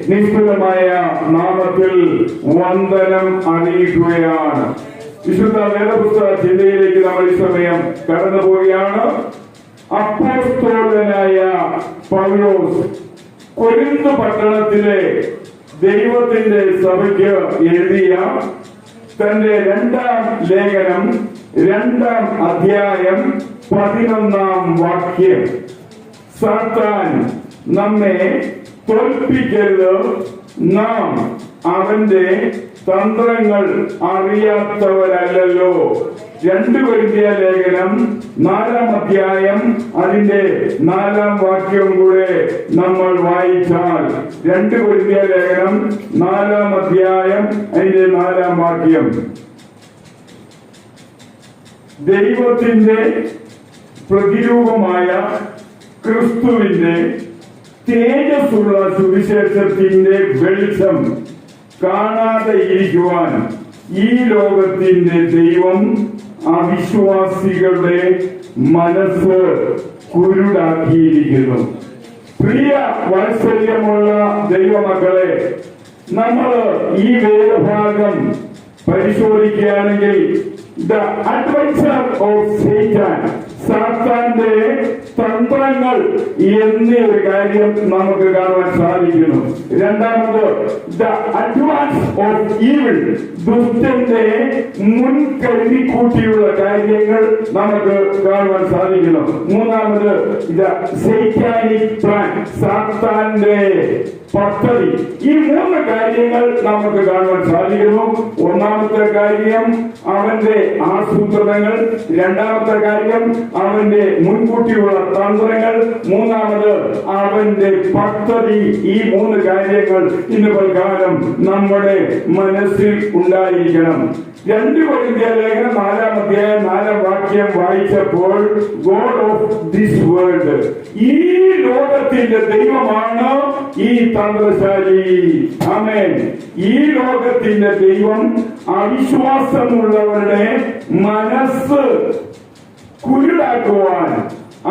നിഷ്ഫലമായ നാമത്തിൽ വന്ദനം അറിയിക്കുകയാണ്. വിശുദ്ധ വേദപുസ്തക ചിന്തയിലേക്ക് നമ്മൾ ഈ സമയം കടന്നു പോവുകയാണ്. അപ്പോസ്തലനായ പൗലോസ് കൊരിന്ത് പട്ടണത്തിലെ ദൈവത്തിന്റെ സഭയ്ക്ക് എഴുതിയ തന്റെ 2-ാം ലേഖനം 2-ാം അധ്യായം 11-ാം വാക്യം. സാത്താൻ നമ്മെ തോൽപ്പിക്കരുത്, നാം അവന്റെ തന്ത്രങ്ങൾ അറിയാത്തവരല്ലോ. 2 കൊരിന്ത്യർ ലേഖനം 4-ാം അധ്യായം അതിന്റെ 4-ാം വാക്യം കൂടെ നമ്മൾ വായിച്ചാൽ 2 കൊരിന്ത്യർ ലേഖനം 4-ാം അധ്യായം അതിന്റെ 4-ാം വാക്യം. ദൈവത്തിന്റെ പ്രതിരൂപമായ ക്രിസ്തുവിന്റെ തേജസ്സുള്ള സുവിശേഷത്തിന്റെ വെളിച്ചം കാണാതെ ഇരിക്കുവാൻ ഈ ലോകത്തിന്റെ ദൈവം അവിശ്വാസികളുടെ മനസ്സ് കുരുടാക്കിയിരിക്കുന്നു. പ്രിയ വാത്സല്യമുള്ള ദൈവമക്കളെ, നമ്മൾ ഈ വേദഭാഗം പരിശോധിക്കുകയാണെങ്കിൽ ദ അഡ്വഞ്ചർ ഓഫ് സൈറ്റാൻ, സാത്താന്റെ തന്ത്രങ്ങൾ എന്നീ ഒരു കാര്യം നമുക്ക് കാണുവാൻ സാധിക്കുന്നു. രണ്ടാമത് ദ അഡ്വാൻസ് ഓഫ് ഈവിൾ, ദുഷ്ടന്റെ മുൻകരുതി കൂട്ടിയുള്ള കാര്യങ്ങൾ നമുക്ക് കാണുവാൻ സാധിക്കുന്നു. മൂന്നാമത് ദ സൈറ്റാനിക് പ്ലാൻ, സാത്താന്റെ പദ്ധതി. ഈ 3 കാര്യങ്ങൾ നമുക്ക് കാണുവാൻ സാധിക്കുന്നു. ഒന്നാമത്തെ കാര്യം അവന്റെ ആസൂത്രണങ്ങൾ, രണ്ടാമത്തെ കാര്യം അവന്റെ മുൻകൂട്ടിയുള്ള തന്ത്രങ്ങൾ, മൂന്നാമത് അവന്റെ പദ്ധതി. ഈ 3 കാര്യങ്ങൾ ഇന്ന് പ്രകാരം നമ്മുടെ മനസ്സിൽ ഉണ്ടായിരിക്കണം. 2 കൊരിന്ത്യർ ലേഖനം 4-ാം അധ്യായം 4-ാം വാക്യം വായിച്ചപ്പോൾ ഗോഡ് ഓഫ് ദിസ് വേൾഡ്, ഈ ലോകത്തിന്റെ ദൈവമാണ് ഈ തന്ത്രശാലി. ആമേൻ. ഈ ലോകത്തിന്റെ ദൈവം അവിശ്വാസമുള്ളവരുടെ മനസ്സ് കുരുടാക്കുവാൻ,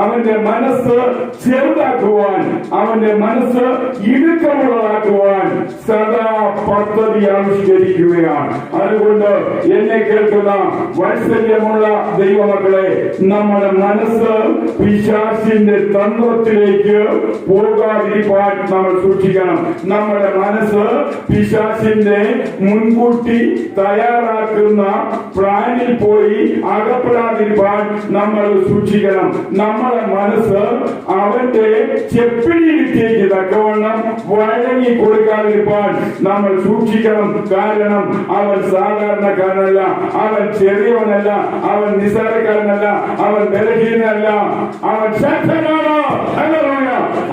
അവന്റെ മനസ്സ് ചെറുതാക്കുവാൻ, അവന്റെ മനസ്സ് ഇടുക്കമുള്ളതാക്കുവാൻ സദാ പദ്ധതി ആവിഷ്കരിക്കുകയാണ്. അതുകൊണ്ട് എന്നെ കേൾക്കുന്ന വാത്സല്യമുള്ള ദൈവമക്കളെ, നമ്മുടെ മനസ്സ് പിശാചിന്റെ തന്ത്രത്തിലേക്ക് പോകാതിരിക്കാൻ നമ്മൾ സൂക്ഷിക്കണം. നമ്മുടെ മനസ്സ് പിശാചിന്റെ മുൻകൂട്ടി തയ്യാറാക്കുന്ന പ്ലാനിൽ പോയി അകപ്പെടാതിരിക്കാൻ നമ്മൾ സൂക്ഷിക്കണം. നമ്മുടെ മനസ്സ് അവന്റെ ചെപ്പിടിയിലേക്ക് തക്കവണ്ണം വഴങ്ങി കൊടുക്കാതിരിക്കാൻ നമ്മൾ സൂക്ഷിക്കണം. കാരണം അവൻ സാധാരണക്കാരനല്ല, അവൻ ചെറിയവനല്ല, അവൻ നിസ്സാരക്കാരനല്ല, അവൻ ബലഹീനല്ല, അവൻ ശക്തനാണ്.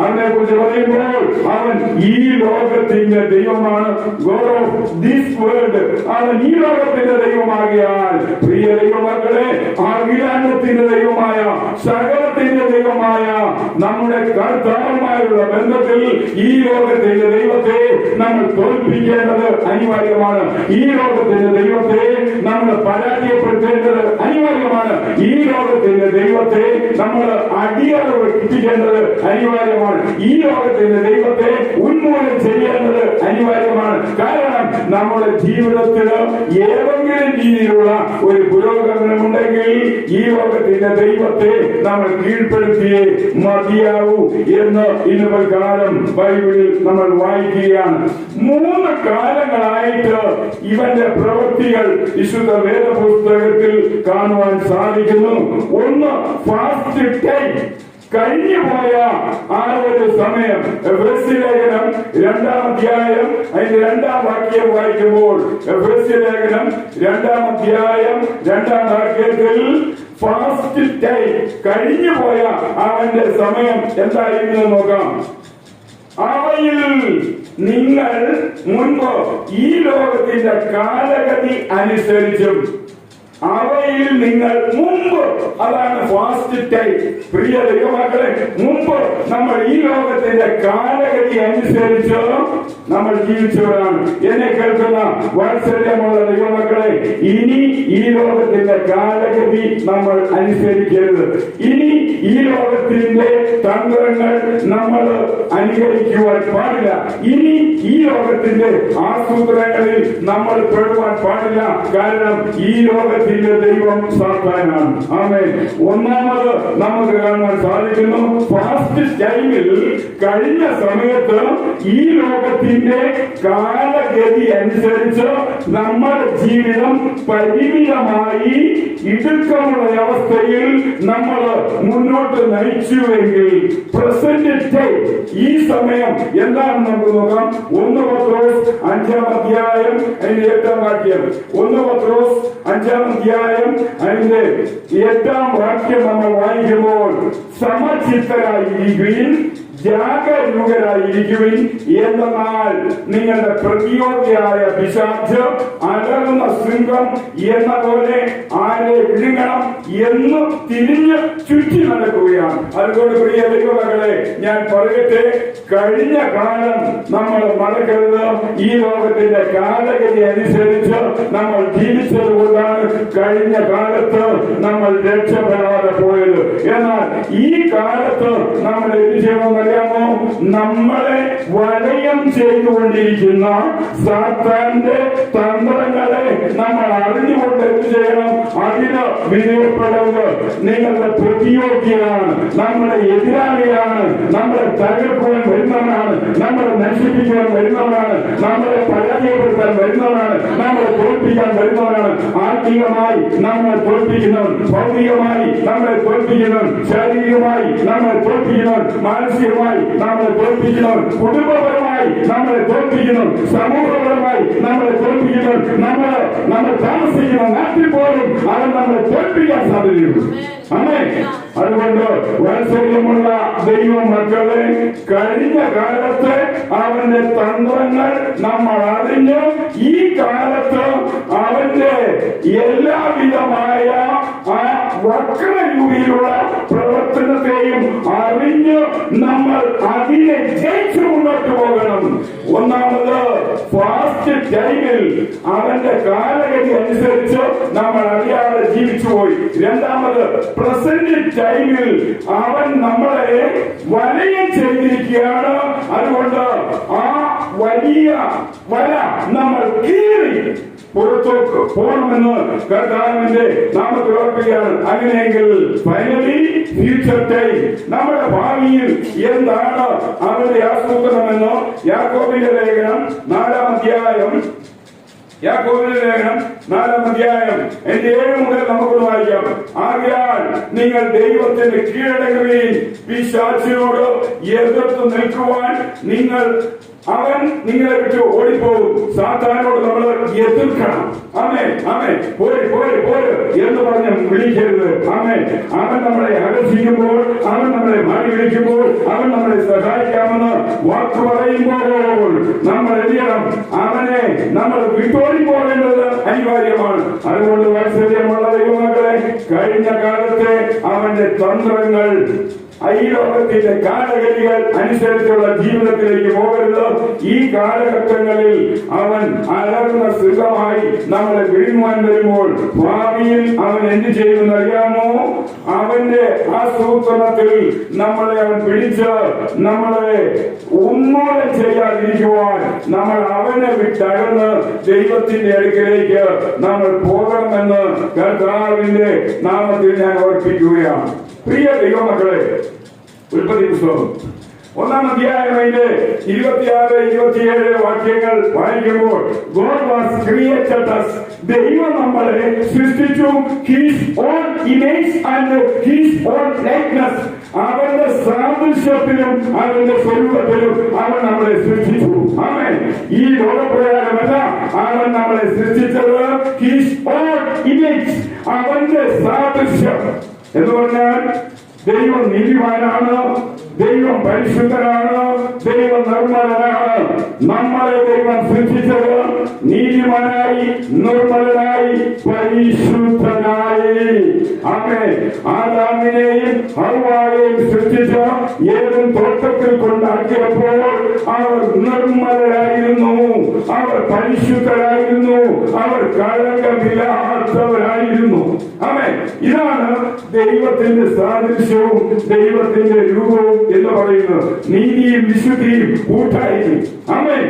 അവനെ കുറിച്ച് പറയുമ്പോൾ അവൻ ഈ ലോകത്തിന്റെ ദൈവമാണ്. ഗോഡ് ഓഫ് ദിസ് വേൾഡ്, അവൻ ഈ ലോകത്തിന്റെ ദൈവമാകിയാൽ പ്രിയ ദൈവമക്കളെ, അഖിലാണ്ടത്തിന്റെ ദൈവമായ, സകലത്തിന്റെ ദൈവമായ നമ്മുടെ കർത്താവുമായുള്ള ബന്ധത്തിൽ ഈ ലോകത്തിന്റെ ദൈവത്തെ നമ്മൾ തോൽപ്പിക്കേണ്ടത് അനിവാര്യമാണ്. ഈ ലോകത്തിന്റെ ദൈവത്തെ നമ്മൾ പരാജയപ്പെടുത്തേണ്ടത് അനിവാര്യമാണ്. ഈ ലോകത്തിന്റെ ദൈവത്തെ നമ്മൾ അടിയറവ് കിട്ടിക്കേണ്ടത് അനിവാര്യമാണ്. ഈ ലോകത്തിന്റെ ദൈവത്തെ ഉന്മൂലനം ചെയ്യേണ്ടത് അനിവാര്യമാണ്. കാരണം നമ്മുടെ ജീവിതത്തിൽ ഏതെങ്കിലും രീതിയിലുള്ള ഒരു പുരോഗമനമുണ്ടെങ്കിൽ ഈ ലോകത്തിന്റെ ദൈവത്തെ നമ്മൾ കീഴ്പ്പെടുത്തിയേ മതിയാവൂ എന്ന് ഇന്ന് കാലം ബൈബിളിൽ നമ്മൾ വായിക്കുകയാണ്. 3 കാലങ്ങളായിട്ട് ഇവന്റെ പ്രവൃത്തികൾ വിശുദ്ധ വേദപുസ്തകത്തിൽ കാണുവാൻ സാധിക്കുന്നു. ഒന്ന്, ഫാസ്റ്റ് ടൈം, കഴിഞ്ഞുപോയ ആ ഒരു സമയം. എഫെസ്യലേഖനം 2-ാം അധ്യായം അതിന്റെ 2-ാം വാക്യം വായിക്കുമ്പോൾ, എഫെസ്യലേഖനം 2-ാം അധ്യായം 2-ാം വാക്യത്തിൽ ഫാസ്റ്റ് ടൈം, കഴിഞ്ഞുപോയ അവന്റെ സമയം എന്തായിരുന്നു നോക്കാം. അവയിൽ നിങ്ങൾ മുൻപ് ഈ ലോകത്തിന്റെ കാലഗതി അനുസരിച്ചും അവയിൽ നിങ്ങൾ മുമ്പ്, അതാണ് ഫാസ്റ്റ് ടൈം. പ്രിയ ദൈവമക്കളെ, മുമ്പ് നമ്മൾ ഈ ലോകത്തിന്റെ കാലഗതി അനുസരിച്ച് നമ്മൾ ജീവിച്ചവരാണ്. എന്നെ കേൾക്കുന്ന വാത്സല്യമുള്ള ദൈവമക്കളെ, ഇനി ഈ ലോകത്തിന്റെ കാലഗതി നമ്മൾ അനുസരിക്കരുത്. ഇനി ഈ ലോകത്തിന്റെ തന്ത്രങ്ങൾ നമ്മൾ അനുകരിക്കുവാൻ പാടില്ല. ഇനി ഈ ലോകത്തിന്റെ ആസൂത്രങ്ങളിൽ നമ്മൾ പെടുവാൻ പാടില്ല. കാരണം ഈ ലോകത്തിന്റെ ദൈവം സാത്താനാണ്. ആമേൻ. ഒന്നാമത് നമുക്ക് കാണാൻ സാധിക്കുന്നു, ഫാസ്റ്റ് ടൈമിൽ കഴിഞ്ഞ സമയത്ത് ഈ ലോകത്തിന്റെ കാലഗതി അനുസരിച്ച് നമ്മുടെ ജീവിതം പരിമിതമായി ഇടുക്കമുള്ള അവസ്ഥയിൽ നമ്മൾ മുന്നോട്ട് നയിച്ചുവെങ്കിൽ പ്രസന്റ് ടൈം, ഈ സമയം എന്താണെന്ന് നമുക്ക് നോക്കാം. 1 പത്രോസ് 5-ാം അധ്യായം അതിന്റെ 8-ാം വാക്യം. 1 പത്രോസ് 5-ാം അധ്യായം അതിന്റെ 8-ാം വാക്യം നമ്മൾ വായിക്കുമ്പോൾ, സമചിത്തരായിരിക്കുവിൻ, ജാഗരൂകരായിരിക്കുവിൻ, എന്നാൽ നിങ്ങളുടെ പ്രതിയോഗിയായ പിശാച് അലറുന്ന സിംഹം എന്ന പോലെ ആരെ വിഴുങ്ങണം എന്ന് തിരിഞ്ഞ് ചുറ്റി നടക്കുകയാണ്. അതുകൊണ്ട് പ്രിയ ദൈവമക്കളെ, ഞാൻ പറയട്ടെ, കഴിഞ്ഞ കാലം നമ്മൾ മറക്കരുത്. ഈ ലോകത്തിന്റെ കാലഗതി അനുസരിച്ച് നമ്മൾ ജീവിച്ചത് കൊണ്ടാണ് കഴിഞ്ഞ കാലത്ത് നമ്മൾ രക്ഷപ്പെടാതെ പോയത്. എന്നാൽ ഈ കാലത്ത് നമ്മൾ എന്ത് ചെയ്യണമെന്നറിയാമോ? നമ്മളെ വലയം ചെയ്തുകൊണ്ടിരിക്കുന്ന സാത്താന്റെ തന്ത്രങ്ങളെ നമ്മൾ അറിഞ്ഞുകൊണ്ട് എന്ത് ചെയ്യണം? അതിന് വിധേയപ്പെടരുത്. നിങ്ങളുടെ പ്രതിയോഗിയാണ്, നമ്മുടെ എതിരാളിയാണ്, നമ്മളെ തകർക്കുവാൻ വരുന്നവനാണ്, നമ്മളെ നശിപ്പിക്കുവാൻ വരുന്നവനാണ്, നമ്മളെ പരാജയപ്പെടുത്താൻ വരുന്നവനാണ്, നമ്മളെ തോൽപ്പിക്കാൻ വരുന്നവനാണ്. ആത്മീയമായി നമ്മളെ തോൽപ്പിക്കുന്നവൻ, ഭൗതികമായി നമ്മളെ തോൽപ്പിക്കുന്നവൻ, ശാരീരികമായി നമ്മളെ തോൽപ്പിക്കുന്നവൻ, മാനസികമായി നമ്മളെ തോൽപ്പിക്കുന്നവൻ, കുടുംബപരമായി നമ്മളെ തോൽപ്പിക്കുന്നവൻ, സമൂഹപരമായി നമ്മളെ തോൽപ്പിക്കുന്നവൻ, നമ്മൾ താമസിക്കുന്ന നാട്ടിൽ പോലും അവൻ നമ്മളെ തോൽപ്പിക്കാൻ സാധ്യതയുണ്ട്. അതെ, അതുകൊണ്ട് വാത്സല്യമുള്ള ദൈവ മക്കളെ, കഴിഞ്ഞ കാലത്ത് അവന്റെ തന്ത്രങ്ങൾ നമ്മൾ അറിഞ്ഞു. ഈ കാലത്ത് അവന്റെ എല്ലാവിധമായ ആ വക്രരൂപിയിലുള്ള പ്രവർത്തനത്തെയും അറിഞ്ഞ് നമ്മൾ അതിനെ ജയിച്ചു മുന്നോട്ട് പോകണം. ഒന്നാമത്, ഫാസ്റ്റ് ടൈമിൽ അവന്റെ കാലഗതി അനുസരിച്ച് നമ്മൾ അറിയാതെ ജീവിച്ചുപോയി. രണ്ടാമത്, പ്രസന്റ് ടൈമിൽ അവൻ നമ്മളെ വലയം ചെയ്തിരിക്കുകയാണ്. അതുകൊണ്ട് ആ വലിയ വല നമ്മൾ കീറി പുറത്തോട്ട് പോകണമെന്ന് കർത്താവിന്റെ നാമത്തിൽ ഓർക്കുകയാണ്. അങ്ങനെയെങ്കിൽ ഫൈനലി ഫ്യൂച്ചർ ടൈം, നമ്മുടെ ഭാവിയിൽ എന്താണ് അവരുടെ ആസൂത്രണമെന്ന് യാക്കോബിന്റെ ലേഖനം 4-ാം അധ്യായം, യാക്കോബിന്റെ ലേഖനം 4-ാം അധ്യായം എന്റെ 7 മുതൽ നമുക്ക് വായിക്കാം. ആകയാൽ നിങ്ങൾ ദൈവത്തിന് കീഴടങ്ങുകയും പിശാചിനോട് എതിർത്ത് നിൽക്കുവാൻ അവൻ നിങ്ങളെ വിട്ട് ഓടിപ്പോകും. സാത്താനോട് നമ്മൾ എതിർക്കണം. ആമേൻ, ആമേൻ. പോര് പോര് പോര് എന്ന് പറഞ്ഞ് വിളിക്കരുത്. ആമേൻ. അവൻ നമ്മളെ ആകർഷിക്കുമ്പോൾ, അവൻ നമ്മളെ മാറി വിളിക്കുമ്പോൾ, അവൻ നമ്മളെ സഹായിക്കാമെന്ന് വാക്ക് പറയുമ്പോൾ നമ്മൾ എന്ത് ചെയ്യണം? അവനെ നമ്മൾ വിട്ടോടിപ്പോകേണ്ടത് അനിവാര്യമാണ്. അതുകൊണ്ട് വാത്സല്യമുള്ള ദൈവമക്കളെ, കഴിഞ്ഞ കാലത്തെ അവന്റെ തന്ത്രങ്ങൾ, ഈ ലോകത്തിന്റെ കാലഗതികൾ അനുസരിച്ചുള്ള ജീവിതത്തിലേക്ക് പോകരുത്. ഈ കാലഘട്ടങ്ങളിൽ അവൻ അലർന്ന സിംഹമായി നമ്മളെ വിഴുങ്ങുവാൻ വരുമ്പോൾ ഭാവിയിൽ അവൻ എന്ത് ചെയ്യുമെന്ന് അറിയാമോ? അവന്റെ ആസൂത്രണത്തിൽ നമ്മളെ അവൻ പിടിച്ച് നമ്മളെ ഉന്മൂലനം ചെയ്യാതിരിക്കുവാൻ നമ്മൾ അവനെ വിട്ടകന്ന് ദൈവത്തിന്റെ അടുക്കലേക്ക് നമ്മൾ പോകണമെന്ന് കർത്താവിന്റെ നാമത്തിൽ ഞാൻ ഓർപ്പിക്കുകയാണ്. പ്രിയ ദൈവമക്കളെ, ഉൽപ്പത്തി പുസ്തകം 1-ാം അധ്യായം 26-27 വാക്യങ്ങൾ വായിക്കുമ്പോൾ, God was created us, ദൈവം നമ്മളെ സൃഷ്ടിച്ചു, His own image and His own likeness, അവന്റെ സാദൃശ്യത്തിലും അവന്റെ സ്വരൂപത്തിലും അവൻ നമ്മളെ സൃഷ്ടിച്ചു. ആമേൻ. ഈ ലോകപ്രകാരമല്ല അവൻ നമ്മളെ സൃഷ്ടിച്ചത്. His own image, അവന്റെ സാദൃശ്യം എന്ന് പറഞ്ഞാൽ ദൈവം നീതിമാനാണ്, ദൈവം പരിശുദ്ധനാണ്, ദൈവം നിർമ്മലനാണ്. നമ്മളെ ദൈവം സൃഷ്ടിച്ചത് നീതിമാനായി, നിർമ്മലനായി, പരിശുദ്ധനായി. ആമേൻ. ആദാമിനെയും ഹവ്വായെയും സൃഷ്ടിച്ച ഏതും തോട്ടത്തിൽ കൊണ്ടാക്കിയപ്പോൾ അവർ നിർമ്മലരായിരുന്നു, അവർ പരിശുദ്ധരായിരുന്നു, അവർ കളങ്കമില്ലാത്തവരായിരുന്നു. ആമേൻ. ഇതാണ് ദൈവത്തിന്റെ സാദൃശ്യവും ദൈവത്തിന്റെ രൂപവും എന്ന് പറയുന്നത്. നീതിയും വിശുദ്ധിയും കൂട്ടായിരുന്നു. ആമേൻ.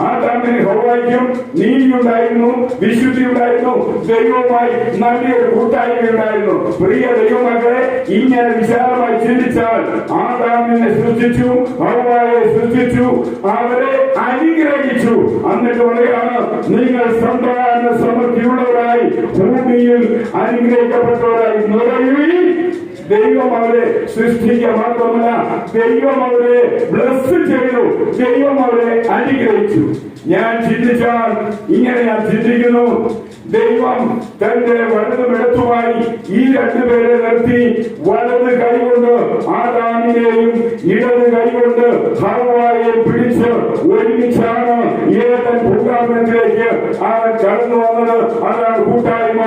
ആദാമിന് ഹവ്വായ്ക്കും നീതി ഉണ്ടായിരുന്നു, വിശുദ്ധി ഉണ്ടായിരുന്നു, ദൈവവുമായി നല്ലൊരു കൂട്ടായ്മ ഉണ്ടായിരുന്നു. പ്രിയ ദൈവമക്കളെ, ഇങ്ങനെ വിശാലമായി ചിന്തിച്ചാൽ ആദാമിനെ സൃഷ്ടിച്ചു, ഹവ്വായെ സൃഷ്ടിച്ചു, അവരെ അനുഗ്രഹിച്ചു. എന്നിട്ട് പറയുകയാണ്, നിങ്ങൾ സന്താന സമൃദ്ധിയുള്ളവരായി ഭൂമിയിൽ അനുഗ്രഹിക്കപ്പെട്ടവരായി നിറയുകയും. ദൈവം അവരെ സൃഷ്ടിക്കുക മാത്രമല്ല, ദൈവം അവരെ ബ്ലസ് ചെയ്തു, ദൈവം അവരെ അനുഗ്രഹിച്ചു. ഞാൻ ചിന്തിച്ചാൽ ഇങ്ങനെ ഞാൻ ചിന്തിക്കുന്നു, ദൈവം തന്റെ വലതും ഇടത്തുമായി ഈ രണ്ടുപേരെ നിർത്തി വലത് കൈകൊണ്ട് ആദാമിനെയും ഇടത് കൈകൊണ്ട് ഹവ്വായെ പിടിച്ച് ഒരുമിച്ചാണ് ഏതൻ ഭൂകാമനത്തിലേക്ക് അവൻ കടന്നു വന്നത്. അതാണ് കൂട്ടായ്മ.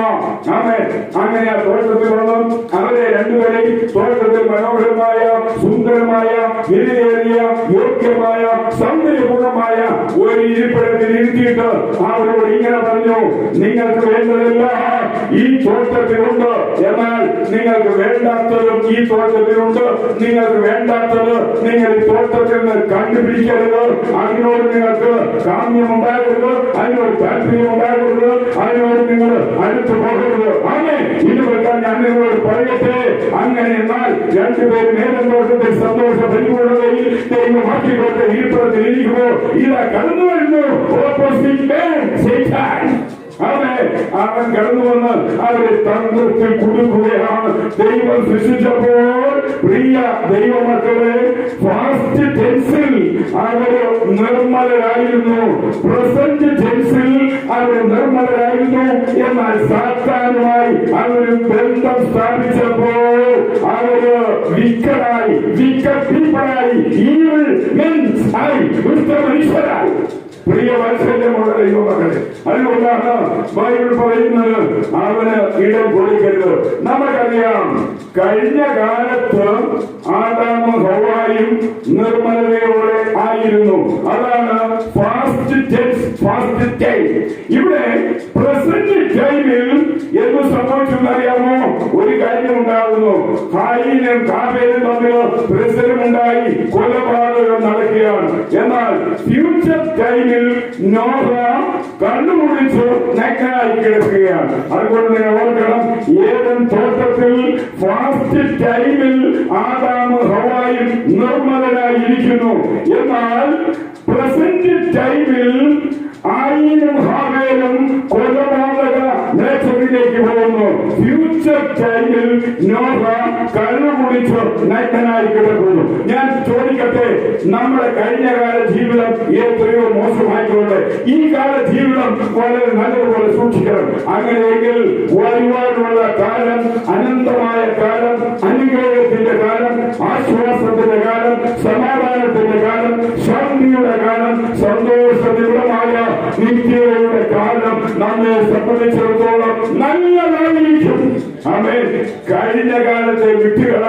ആമേൻ. അങ്ങനെ ആ തോട്ടത്തിൽ വന്നു അവരെ രണ്ടുപേരെയും തോട്ടത്തിൽ മനോഹരമായ, സുന്ദരമായ, വിലയേറിയ, യോഗ്യമായ, സൗന്ദര്യപൂർണമായ ഒരു ഇരിപ്പിടത്തിൽ ഇരുത്തിയിട്ട് അവരോട് ഇങ്ങനെ പറഞ്ഞു, നിങ്ങൾക്ക് വേണ്ടതെല്ലാം ഈ തോട്ടത്തിലുണ്ട്, എന്നാൽ നിങ്ങൾക്ക് വേണ്ടാത്തതും ഈ തോട്ടത്തിലുണ്ട്. നിങ്ങൾക്ക് വേണ്ടാത്തത് നിങ്ങൾ ഈ തോട്ടത്തിൽ നിന്ന് കണ്ടുപിടിക്കരുത്. അതിനോട് നിങ്ങൾക്ക് കാമ്യമുണ്ടാകരുത്, അതിനോട് താല്പര്യമുണ്ടാകരുത്, അതിനോട് നിങ്ങൾ അടുത്തു പോകരുത്. അങ്ങനെ ഇത് വെക്കാൻ ഞാൻ നിങ്ങളോട് പറയട്ടെ. അങ്ങനെ എന്നാൽ രണ്ടുപേരും ഏതൻ തോട്ടത്തിൽ സന്തോഷ പരിപൂർണതയിൽ ദൈവമാക്കിക്കൊണ്ട് ഇരിപ്പിടത്തിൽ ഇരിക്കുമ്പോൾ ഇതാ കടന്നു വരുന്നു ഓപ്പോസിറ്റ് മാൻ, സൈത്താൻ. അവൻ കടന്നു വന്ന് അവരെ തന്ത്രത്തിൽ കുടുക്കുകയാണ്. ദൈവം സൃഷ്ടിച്ചപ്പോൾ പ്രിയ ദൈവമക്കളെ, ഫാസ്റ്റ് ടെൻസിൽ അവര് നിർമ്മലരായിരുന്നു, പ്രസന്റ് ടെൻസിൽ അവർ നിർമ്മലരായിരുന്നു. എന്നാൽ സാത്താനുമായി അവര് ബന്ധം സ്ഥാപിച്ചപ്പോൾ അവര് വിക്കറായി, വിക്കറ്റ് പീപ്പിളായി, ഈവിൾ മെൻസ് ആയി, ദുഷ്ടമനുഷ്യരായി. പ്രിയ വാത്സല്യമുള്ള ദൈവമക്കളെ, അതുകൊണ്ടാണ് ബൈബിൾ പറയുന്നത് അവന് ഇടം കൊടുക്കരുത്. നമുക്കറിയാം, കഴിഞ്ഞ കാലത്ത് ആദാമും ഹവ്വായും നിർമ്മലതയോടെ ആയിരുന്നു. അതാണ് ഫാസ്റ്റ് ടെൻസ്, ഫാസ്റ്റ് ടൈം. ഇവിടെ പ്രസന്റ് ടൈമിൽ എന്ത് സംഭവിച്ചെന്നറിയാമോ? ഒരു കാര്യം ഉണ്ടാകുന്നു. ഹായിലും കാബേലും തമ്മിൽ പ്രശ്നമുണ്ടായി, കൊലപാതകം നടക്കുകയാണ്. എന്നാൽ ഫ്യൂച്ചർ ടൈമിൽ നോഹ കണ്ണുമുടിച്ച് നഗ്നനായി കിടക്കുകയാണ്. അതുകൊണ്ട് നിങ്ങൾ ഓർക്കണം, ഏതൻ തോട്ടത്തിൽ ഫാസ്റ്റ് ടൈമിൽ ആദാമും ഹവ്വായും നിർമ്മലനായി ഇരിക്കുന്നു. എന്നാൽ പ്രസന്റ് ടൈമിൽ ആയിനും ഹാവേലും കൊലപാതക നേച്ചറിലേക്ക് പോകുന്നു. ഫ്യൂച്ചർ ടൈമിൽ നോഹ കണ്ണുമുടിച്ച് നഗ്നനായി കിടക്കുന്നു. ഞാൻ ചോദിക്കട്ടെ, നമ്മുടെ കഴിഞ്ഞകാല ജീവിതം എത്രയോ മോശമായിക്കൊണ്ട് ഈ കാല ജീവിതം വളരെ നല്ലതുപോലെ സൂക്ഷിക്കണം. അങ്ങനെയെങ്കിൽ വരുവാനുള്ള കാലം അനന്തമായ കാലം, അനുഗ്രഹത്തിന്റെ കാലം, ആശ്വാസത്തിന്റെ കാലം, സമാധാനത്തിന്റെ കാലം, ശാന്തിയുടെ കാലം, സന്തോഷനിർഭരമായ നിത്യതയുടെ കാലം നമ്മെ സംബന്ധിച്ചിടത്തോളം നല്ലതായിരിക്കും. ആമേൻ. കഴിഞ്ഞ കാലത്തെ വിട്ടുകള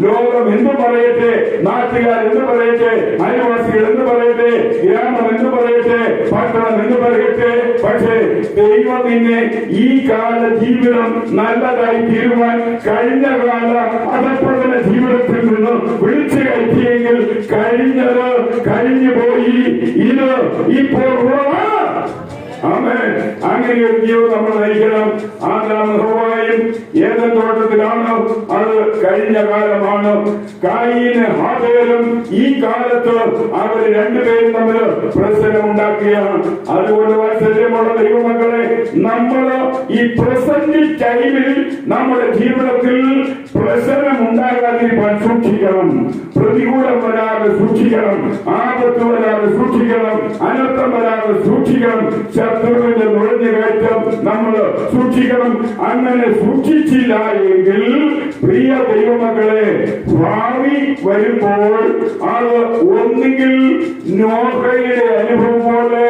ലോകം എന്ന് പറയട്ടെ, നാട്ടുകാർ എന്ന് പറയട്ടെ, അയൽവാസികൾ എന്ന് പറയട്ടെ, ഗ്രാമം എന്ന് പറയട്ടെ, പട്ടണം എന്ന് പറയട്ടെ, പക്ഷേ ദൈവം നിന്നെ ഈ കാല ജീവിതം നല്ലതായി തീരുവാൻ കഴിഞ്ഞ കാല അധപ്പതന ജീവിതത്തിൽ നിന്ന് വിളിച്ചു കയറ്റിയെങ്കിൽ കഴിഞ്ഞത് കഴിഞ്ഞു പോയി, ഇത് ഇപ്പോൾ ഉള്ളതാണ്. ആമേൻ. അങ്ങനെ ഒരു ജീവിതം നമ്മൾ നയിക്കണം. ആദാമും ഹവ്വായും ഏതൻ തോട്ടത്തിലാണ്, അത് കഴിഞ്ഞ കാലമാണ്. കായീനും ഹാബേലും ഈ കാലത്ത് അവർ രണ്ടുപേരും തമ്മിൽ പ്രശ്നമുണ്ടാക്കുകയാണ്. അതുകൊണ്ട് വാത്സല്യമുള്ള ദൈവമക്കളെ, നമ്മൾ ഈ പ്രസന്റ് ടൈമിൽ നമ്മുടെ ജീവിതത്തിൽ പ്രശ്നമുണ്ടാകാതിരിക്കാൻ സൂക്ഷിക്കണം. പ്രതികൂലം വരാതെ സൂക്ഷിക്കണം, ആപത്ത് വരാതെ സൂക്ഷിക്കണം, അനർത്ഥം വരാതെ സൂക്ഷിക്കണം, ശത്രുവിന്റെ നുഴഞ്ഞു കയറ്റം നമ്മൾ സൂക്ഷിക്കണം. അങ്ങനെ സൂക്ഷിച്ചില്ല എങ്കിൽ പ്രിയ ദൈവമക്കളെ, ഭാവി വരുമ്പോൾ അത് ഒന്നുകിൽ നോഹയുടെ അനുഭവം പോലെ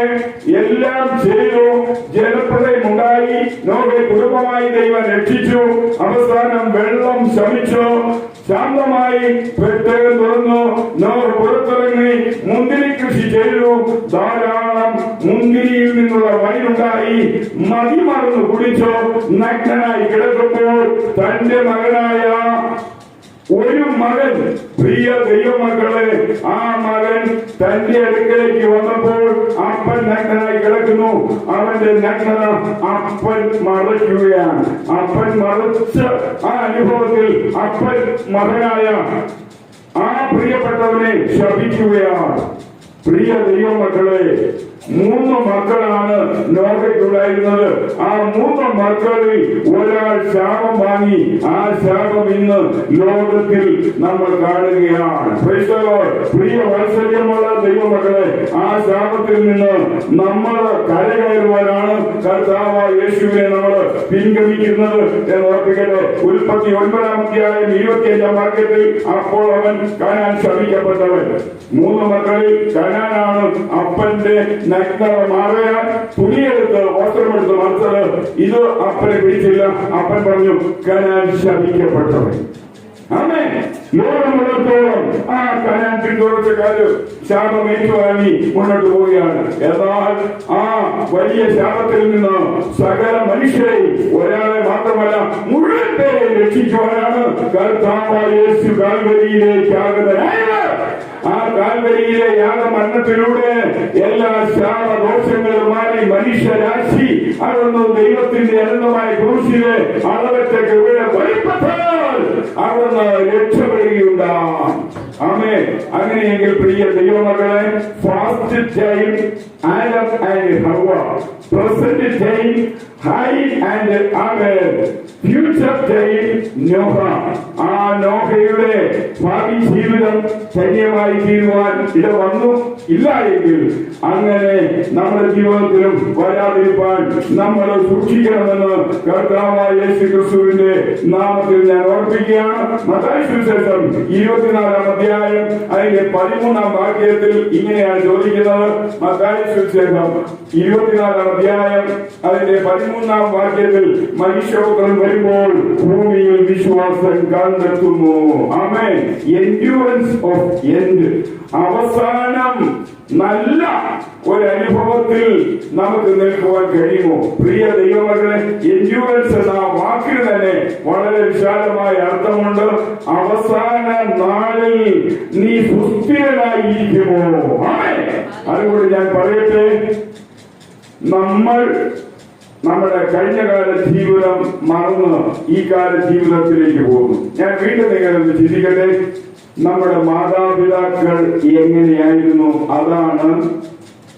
എല്ലാം ചെയ്തു, ജലപ്രളയമുണ്ടായി, നോഹയെ കുടുംബമായി ദൈവം രക്ഷിച്ചു, അവസാനം വെള്ളം ശമിച്ചു, ശാന്തമായി പ്രത്യേകം തുറന്നു, നോഹ പുറത്തിറങ്ങി മുന്തിരി കൃഷി ചെയ്തു, ധാരാളം മുന്തിരിയിൽ നിന്നുള്ള വൈനുണ്ടായി, മതിമറന്ന് കുടിച്ചു, നഗ്നനായി കിടക്കുമ്പോൾ തന്റെ മകനായ ഒരു മകൻ, പ്രിയ ദൈവമക്കളെ, ആ മകൻ തന്റെ അടുക്കലേക്ക് വന്നപ്പോൾ അപ്പൻ നഗ്നനായി കിടക്കുന്നു. അവന്റെ നഗ്നത അപ്പൻ മറയ്ക്കുകയാണ്. അപ്പൻ മറച്ച ആ അനുഭവത്തിൽ അപ്പൻ മകനായ ആ പ്രിയപ്പെട്ടവനെ ശപിക്കുകയാണ്. പ്രിയ ദൈവമക്കളെ, 3 മക്കളാണ് നോഹയ്ക്കുണ്ടായിരുന്നത്. ആ 3 മക്കളിൽ ഒരാൾ ശാപം വാങ്ങി. ആ ശാപം ഇന്ന് ലോകത്തിൽ നമ്മൾ കാണുകയാണ്. പ്രിയ വാത്സല്യമുള്ള ദൈവമക്കളെ, ആ ശാപത്തിൽ നിന്ന് നമ്മൾ കരകയറുവാനാണ് കർത്താവായ യേശുവിനെ നമ്മൾ പിൻഗമിക്കുന്നത് എന്ന് ഓർപ്പിക്കട്ടെ. ഉൽപ്പത്തി 9-ാം അധ്യായം 25-ാം വാക്യത്തിൽ, അപ്പോൾ അവൻ കനാൻ ശപിക്കപ്പെട്ടവൻ. 3 മക്കളിൽ കനാനാണ് അപ്പന്റെ നഗ്നത മാറിയാൽ തുണിയെടുത്ത് വസ്ത്രമെടുത്ത് മറിച്ചത്. ഇത് അപ്പനെ പിടിച്ചില്ല. അപ്പൻ പറഞ്ഞു, കനാൻ ശപിക്കപ്പെട്ടവൻ. ആമേൻ. ലോകമുള്ളത്തോളം ആ കനാൻ പിന്തുടർച്ചക്കാര് ശാപം ഏറ്റുവാങ്ങി മുന്നോട്ട് പോവുകയാണ്. എന്നാൽ ആ വലിയ ശാപത്തിൽ നിന്ന് സകല മനുഷ്യരെ, ഒരാളെ മാത്രമല്ല മുഴുവൻ പേരെ രക്ഷിക്കുവാനാണ് കർത്താവായ യേശു കാൽവരിയിലേക്ക് ആഗതനായത്. ആ കാൽവരിയിലെ യാഗമരണത്തിലൂടെ എല്ലാ ശാപദോഷങ്ങളും മാറി മനുഷ്യരാശി അതൊന്ന് ദൈവത്തിന്റെ അനന്തമായ ക്രൂശിലെ അളവറ്റ കൃപയുടെ വലിപ്പത്താൽ അവിടുന്ന് രക്ഷപ്പെടുകയുണ്ടാം. ആമേൻ. അങ്ങനെയെങ്കിൽ പ്രിയ ദൈവമക്കളെ, ഫാസ്റ്റ് ടൈം ആഡം ആൻഡ് ഹവ്വ, പ്രസന്റ് ടൈം ഹൈൻ and Abel, future time Noah. ആ നോഹയുടെ ഭാവി ജീവിതം ധന്യമായി തീരുവാൻ ഇട വന്നു. ഇല്ല എങ്കിൽ അങ്ങനെ നമ്മുടെ ജീവിതത്തിലും വരാതിരിക്കാൻ നമ്മൾ സൂക്ഷിക്കണമെന്ന് കർത്താവായ യേശു ക്രിസ്തുവിന്റെ നാമത്തിൽ ഞാൻ ഓർപ്പിക്കുകയാണ്. മത്തായി സുവിശേഷം 24-ാം അധ്യായം അതിന്റെ 13-ാം വാക്യത്തിൽ ഇങ്ങനെയാണ് ചോദിക്കുന്നത്. മത്തായി സുവിശേഷം 24-ാം അധ്യായം അതിന്റെ 13-ാം വാക്യത്തിൽ, മനുഷ്യപുത്രൻ വരുമ്പോൾ ഭൂമിയിൽ വിശ്വാസം കണ്ടെത്തുന്നു. ആമേൻ. എൻഡ്യൂറൻസ് ഓഫ് എൻഡ്, അവസാനം നല്ല ഒരനുഭവത്തിൽ നമുക്ക് നിൽക്കുവാൻ കഴിയുമോ? പ്രിയ ദൈവമക്കളെ, എൻഡ്യൂറൻസ് എന്ന വാക്കിന് തന്നെ വളരെ വിശാലമായ അർത്ഥമുണ്ട്. അവസാന നാളിൽ നീ സുസ്ഥിരനായിരിക്കുമോ? അതുകൊണ്ട് ഞാൻ പറയട്ടെ, നമ്മൾ നമ്മുടെ കഴിഞ്ഞകാല ജീവിതം മറന്ന് ഈ കാല ജീവിതത്തിലേക്ക് പോകുന്നു. ഞാൻ വീണ്ടും നിങ്ങളൊന്ന് ചിന്തിക്കട്ടെ, നമ്മുടെ മാതാപിതാക്കൾ എങ്ങനെയായിരുന്നു? അതാണ്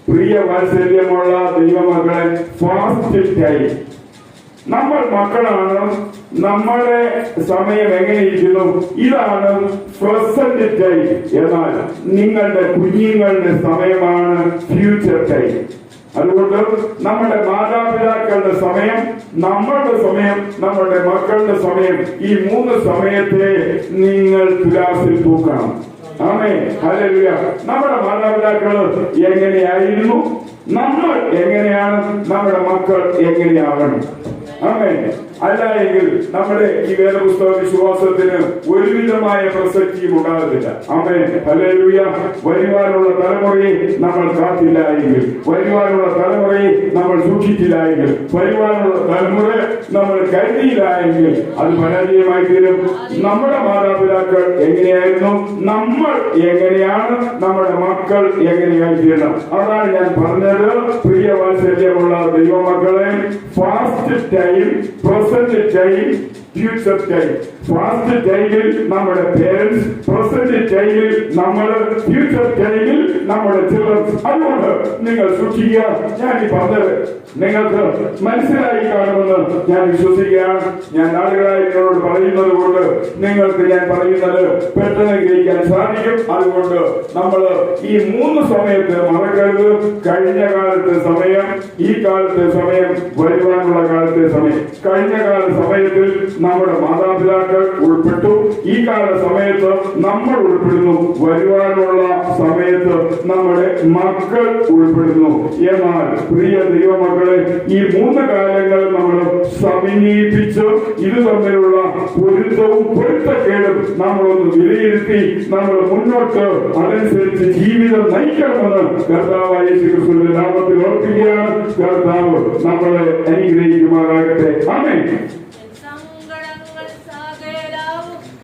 പ്രിയ വാത്സല്യമുള്ള ദൈവമക്കളെ ഫാസ്റ്റ് ടൈം. നമ്മൾ മക്കളാണ്, നമ്മുടെ സമയം എങ്ങനെയിരിക്കുന്നു? ഇതാണ് പ്രസന്റ് ടൈം. എന്നാൽ നിങ്ങളുടെ കുഞ്ഞുങ്ങളുടെ സമയമാണ് ഫ്യൂച്ചർ ടൈം. അതുകൊണ്ട് നമ്മുടെ മാതാപിതാക്കളുടെ സമയം, നമ്മളുടെ സമയം, നമ്മുടെ മക്കളുടെ സമയം, ഈ 3 സമയത്തെ നിങ്ങൾ തുലാസിൽ തൂക്കണം. ആമേൻ. ഹല്ലേലൂയ. നമ്മുടെ മാതാപിതാക്കൾ എങ്ങനെയായിരുന്നു? നമ്മൾ എങ്ങനെയാണ്? നമ്മുടെ മക്കൾ എങ്ങനെയാകണം? ആമേൻ. അല്ല എങ്കിൽ നമ്മുടെ ഈ വേദപുസ്തക വിശ്വാസത്തിന് ഒരുവിധമായ പ്രസക്തിയും ഉണ്ടാകത്തില്ല. ആമേൻ. ഹല്ലേലൂയ. വരുവാനുള്ള തലമുറയെ നമ്മൾ കാത്തില്ല എങ്കിൽ, വരുവാനുള്ള തലമുറയെ നമ്മൾ സൂക്ഷിച്ചില്ല എങ്കിൽ, വരുവാനുള്ള തലമുറയെ നമ്മൾ കരുതിയില്ല എങ്കിൽ അത് പരാജയമായി തീരും. നമ്മുടെ മാതാപിതാക്കൾ എങ്ങനെയായിരുന്നു? നമ്മൾ എങ്ങനെയാണ്? നമ്മുടെ മക്കൾ എങ്ങനെയായി തീരണം? അതാണ് ഞാൻ പറഞ്ഞത്. പ്രിയ വാത്സല്യമുള്ള ദൈവമക്കളെ, fast time, present time, future time. Fast ടൈമിൽ നമ്മുടെ പേരൻസ്, പ്രസന്റ് ടൈമിൽ നമ്മൾ, ഫ്യൂച്ചർ ടൈമിൽ നമ്മുടെ ചിൽഡ്രൻസ്. അതുകൊണ്ട് നിങ്ങൾ സൂക്ഷിക്കുക. ഞാൻ ഈ പറഞ്ഞത് നിങ്ങൾക്ക് മനസ്സിലായി കാണുമെന്ന് ഞാൻ വിശ്വസിക്കുകയാണ്. ഞാൻ നാളുകളായി നിങ്ങളോട് പറയുന്നത് കൊണ്ട് നിങ്ങൾക്ക് ഞാൻ പറയുന്നത് പെട്ടെന്ന് ഗ്രഹിക്കാൻ സാധിക്കും. അതുകൊണ്ട് നമ്മൾ ഈ 3 സമയത്ത് മറക്കരുത്. കഴിഞ്ഞ കാലത്തെ സമയം, ഈ കാലത്തെ സമയം, വരുവാനുള്ള കാലത്തെ സമയം. കഴിഞ്ഞ കാല സമയത്തിൽ നമ്മുടെ മാതാപിതാക്കൾ ഉൾപ്പെട്ടു. ഈ കാല സമയത്ത് നമ്മൾ ഉൾപ്പെടുന്നു. വരുവാനുള്ള സമയത്ത് നമ്മുടെ മക്കൾ ഉൾപ്പെടുന്നു. എന്നാൽ പ്രിയ ദൈവമക്കളെ, ഈ 3 കാലങ്ങൾ നമ്മൾ സമന്വയിപ്പിച്ച് ഇത് തമ്മിലുള്ള പൊരുത്തവും പൊരുത്തക്കേടും നമ്മളൊന്ന് വിലയിരുത്തി നമ്മൾ മുന്നോട്ട് അതനുസരിച്ച് ജീവിതം നയിക്കണമെന്ന് കർത്താവായ യേശുക്രിസ്തുവിന്റെ നാമത്തിൽ ഓർക്കുകയാണ്. കർത്താവ് നമ്മളെ അനുഗ്രഹിക്കുമാറാകട്ടെ. ആമേൻ.